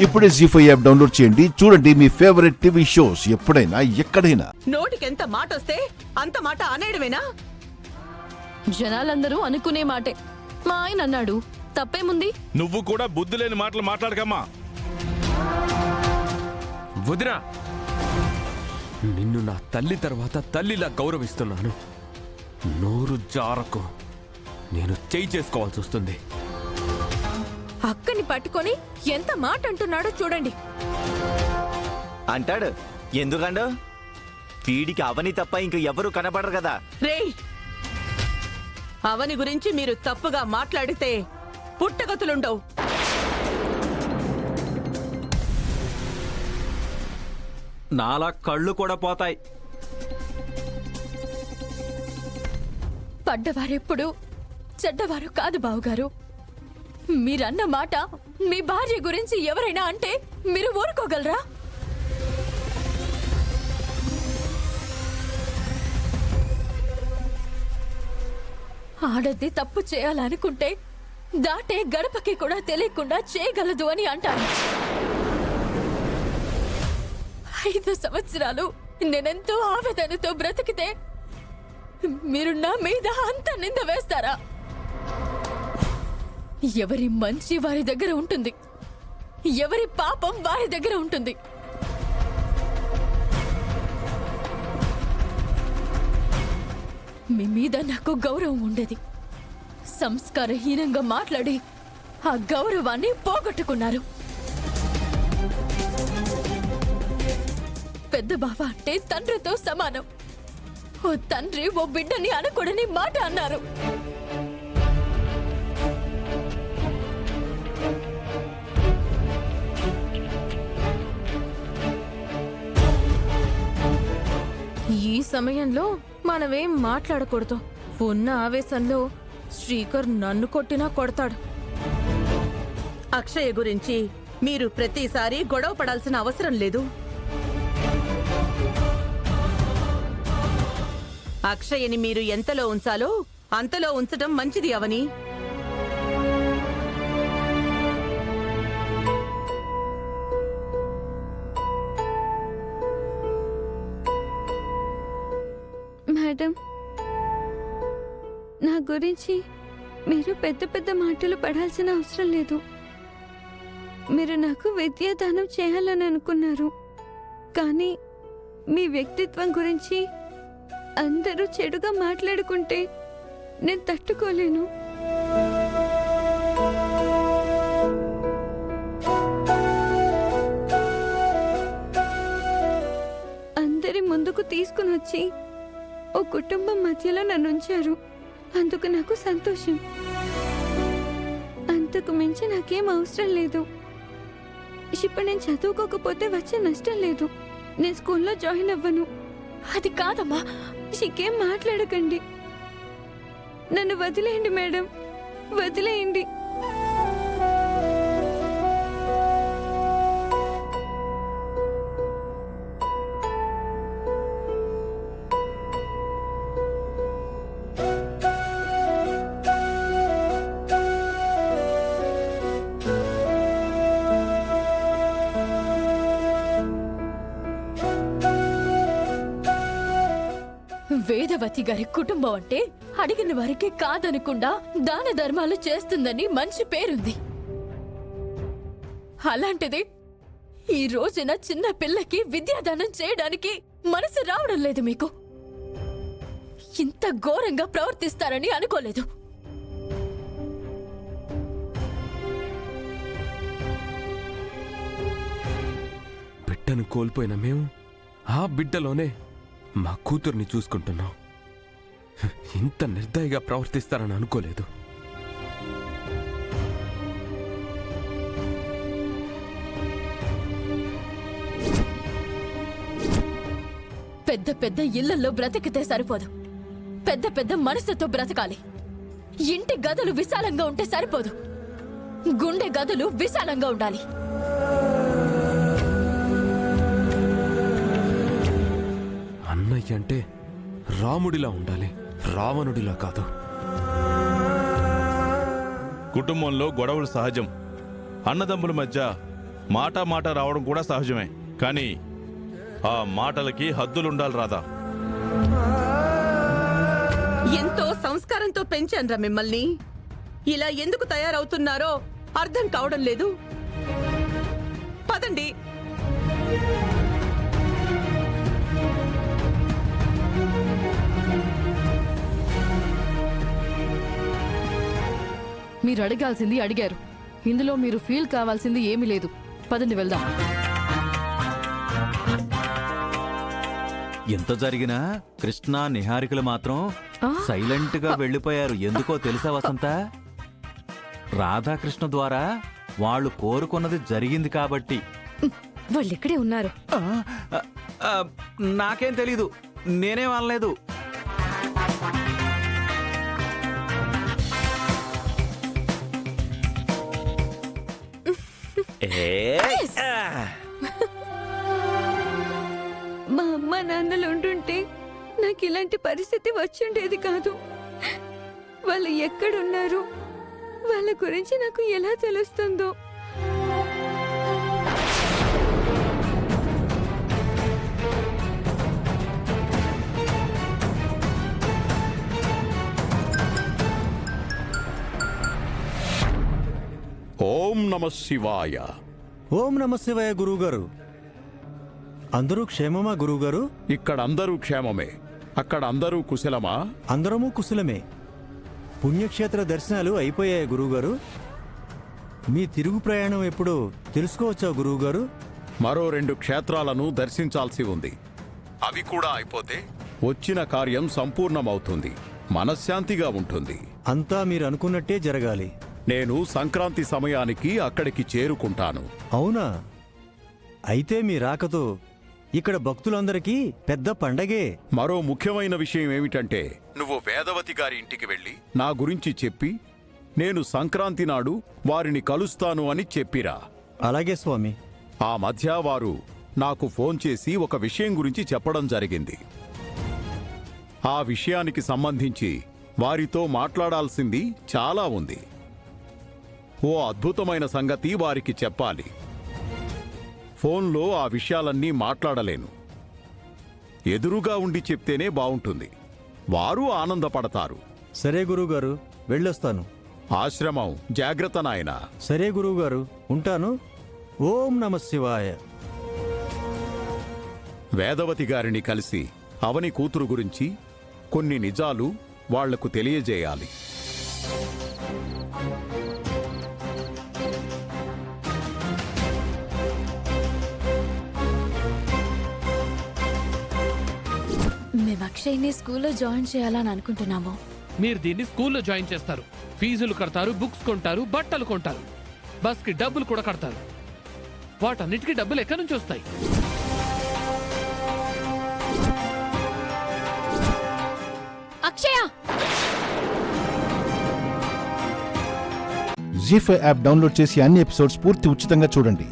ఇప్పుడే జీ5 app download చేయండి. చూడండి మీ ఫేవరెట్ టీవీ షోస్ ఎప్పుడైనా ఎక్కడైనా. నోటికెంత మాట వస్తే అంత మాట అనేయడమేనా? జనాలందరూ అనుకునే మాటే. మా ఆయన అన్నాడు, తప్పేముంది? నువ్వు కూడా బుద్ధి లేని మాటలు మాట్లాడకమ్మా. వదినా, నిన్ను నా తల్లి తర్వాత తల్లిలా గౌరవిస్తున్నాను. నోరు జారకు, నేను చేయి చేసుకోవాల్సి వస్తుంది. అక్కని పట్టుకొని ఎంత మాట అంటున్నాడో చూడండి. అంటాడు. ఎందుకండు? వీడికి అవని తప్ప ఇంక ఎవరు కనబడరు కదా. రేయ్, అవని గురించి మీరు తప్పుగా మాట్లాడితే పుట్టగతులుండవు. నాలా కళ్ళు కూడా పోతాయి. పడ్డవారెప్పుడు చెడ్డవారు కాదు బావుగారు. మీరన్న మాట మీ భార్య గురించి ఎవరైనా అంటే మీరు ఊరుకోగలరా? ఆడది తప్పు చేయాలనుకుంటే దాటే గడపకి కూడా తెలియకుండా చేయగలదు అని అంటారు. 5 సంవత్సరాలు నేనెంతో ఆవేదనతో బ్రతికితే మీరు నా మీద అంత నింద వేస్తారా? ఎవరి మంచి వారి దగ్గర ఉంటుంది, ఎవరి పాపం వారి దగ్గర ఉంటుంది. మీ మీద నాకు గౌరవం ఉండేది. సంస్కారహీనంగా మాట్లాడి ఆ గౌరవాన్ని పోగొట్టుకున్నారు. పెద్ద బావ అంటే తండ్రితో సమానం. ఓ తండ్రి ఓ బిడ్డని అనకూడని మాట అన్నారు. ఈ సమయంలో మనమేం మాట్లాడకూడదు. ఉన్న ఆవేశంలో శ్రీకర్ నన్ను కొట్టినా కొడతాడు. అక్షయ్ గురించి మీరు ప్రతిసారి గొడవ పడాల్సిన అవసరం లేదు. అక్షయ్ని మీరు ఎంతలో ఉంచాలో అంతలో ఉంచడం మంచిది అవని. మేడం, నా గురించి మీరు పెద్ద పెద్ద మాటలు పడాల్సిన అవసరం లేదు. మీరు నాకు విద్యాదానం చేయాలని అనుకున్నారు, కానీ మీ వ్యక్తిత్వం గురించి అందరూ చెడుగా మాట్లాడుకుంటే నేను తట్టుకోలేను. అందరి ముందుకు తీసుకుని వచ్చి ఓ కుటుంబం మధ్యలో నన్ను ఉంచారు. అందుకు నాకు సంతోషం. అంతకు మించి నాకేం అవసరం లేదు. ఇప్పుడు నేను చదువుకోకపోతే వచ్చే నష్టం లేదు. నేను స్కూల్లో జాయిన్ అవ్వను. అది కాదమ్మా, ఇంకేం మాట్లాడకండి. నన్ను వదిలేయండి మేడం, వదిలేయండి. వేదవతి గారి కుటుంబం అంటే అడిగిన వారికి కాదనకుండా దాన ధర్మాలు చేస్తుందని మంచి పేరుంది. అలాంటిది ఈ రోజున చిన్న పిల్లకి విద్యాదానం చేయడానికి మనసు రావడం లేదు మీకు. ఇంత ఘోరంగా ప్రవర్తిస్తారని అనుకోలేదు. బిడ్డను కోల్పోయిన మేము ఆ బిడ్డలోనే మా కూతుర్ని చూసుకుంటున్నాం. ఇంత నిర్దయగా ప్రవర్తిస్తారని అనుకోలేదు. పెద్ద పెద్ద ఇళ్లలో బ్రతికితే సరిపోదు, పెద్ద పెద్ద మనసుతో బ్రతకాలి. ఇంటి గదులు విశాలంగా ఉంటే సరిపోదు, గుండె గదులు విశాలంగా ఉండాలి. అన్నయ్య అంటే రాముడిలా ఉండాలి, రావణుడిలా కాదు. కుటుంబంలో గొడవలు సహజం. అన్నదమ్ముల మధ్య మాట రావడం కూడా సహజమే, కానీ ఆ మాటలకి హద్దులుండాలి రాధా. ఎంతో సంస్కారంతో పెంచాన్రా మిమ్మల్ని. ఇలా ఎందుకు తయారవుతున్నారో అర్థం కావడం లేదు. పదండి. మీరు అడగాల్సింది అడిగారు. ఇందులో మీరు ఫీల్ కావాల్సింది ఏమీ లేదు. పదండి వెళ్దాం. ఎంత జరిగినా కృష్ణ నిహారికలు మాత్రం సైలెంట్ గా వెళ్ళిపోయారు. ఎందుకో తెలుసా వసంత? రాధాకృష్ణ ద్వారా వాళ్ళు కోరుకున్నది జరిగింది కాబట్టి. వాళ్ళు ఇక్కడే ఉన్నారు. నాకేం తెలీదు, నేనేం అనలేదు. మా అమ్మ నాన్నలు ఉంటుంటే నాకు ఇలాంటి పరిస్థితి వచ్చుండేది కాదు. వాళ్ళు ఎక్కడున్నారు, వాళ్ళ గురించి నాకు ఎలా తెలుస్తుందో. ఓం నమ శివాయ. ఓం నమ శివాయ గురువుగారు. అందరూ క్షేమమా గురువుగారు? ఇక్కడ అందరూ క్షేమమే. అక్కడ అందరూ కుశలమా? అందరము కుశలమే. పుణ్యక్షేత్ర దర్శనాలు అయిపోయాయి గురువుగారు. మీ తిరుగు ప్రయాణం ఎప్పుడో తెలుసుకోవచ్చా గురువుగారు? మరో 2 క్షేత్రాలను దర్శించాల్సి ఉంది. అవి కూడా అయిపోతే వచ్చిన కార్యం సంపూర్ణమవుతుంది, మనశ్శాంతిగా ఉంటుంది. అంతా మీరు అనుకున్నట్టే జరగాలి. నేను సంక్రాంతి సమయానికి అక్కడికి చేరుకుంటాను. అవునా? అయితే మీ రాకతో ఇక్కడ భక్తులందరికీ పెద్ద పండగే. మరో ముఖ్యమైన విషయం ఏమిటంటే, నువ్వు వేదవతి గారి ఇంటికి వెళ్ళి నా గురించి చెప్పి నేను సంక్రాంతి నాడు వారిని కలుస్తాను అని చెప్పిరా. అలాగే స్వామి. ఆ మధ్య వారు నాకు ఫోన్ చేసి ఒక విషయం గురించి చెప్పడం జరిగింది. ఆ విషయానికి సంబంధించి వారితో మాట్లాడాల్సింది చాలా ఉంది. ఓ అద్భుతమైన సంగతి వారికి చెప్పాలి. ఫోన్లో ఆ విషయాలన్నీ మాట్లాడలేను. ఎదురుగా ఉండి చెప్తేనే బావుంటుంది. వారు ఆనందపడతారు. సరే గురువుగారు, వెళ్ళొస్తాను. ఆశ్రమం జాగ్రత్త నాయనా. సరే గురువుగారు, ఉంటాను. ఓం నమ శివాయ. వేదవతి గారిని కలిసి అవని కూతురు గురించి కొన్ని నిజాలు వాళ్లకు తెలియజేయాలి. మేము అక్షయ్ని స్కూల్లో జాయిన్ చేయాలని అనుకుంటున్నాము. మీరు దీన్ని స్కూల్లో జాయిన్ చేస్తారు, ఫీజులు కడతారు, బుక్స్ కొంటారు, బట్టలు కొంటారు, బస్కి డబ్బులు కూడా కడతారు. వాటన్నిటికీ డబ్బులు ఎక్కడి నుంచి వస్తాయి? అక్షయ! జీ5 యాప్ డౌన్లోడ్ చేసి అన్ని ఎపిసోడ్స్ పూర్తి ఉచితంగా చూడండి.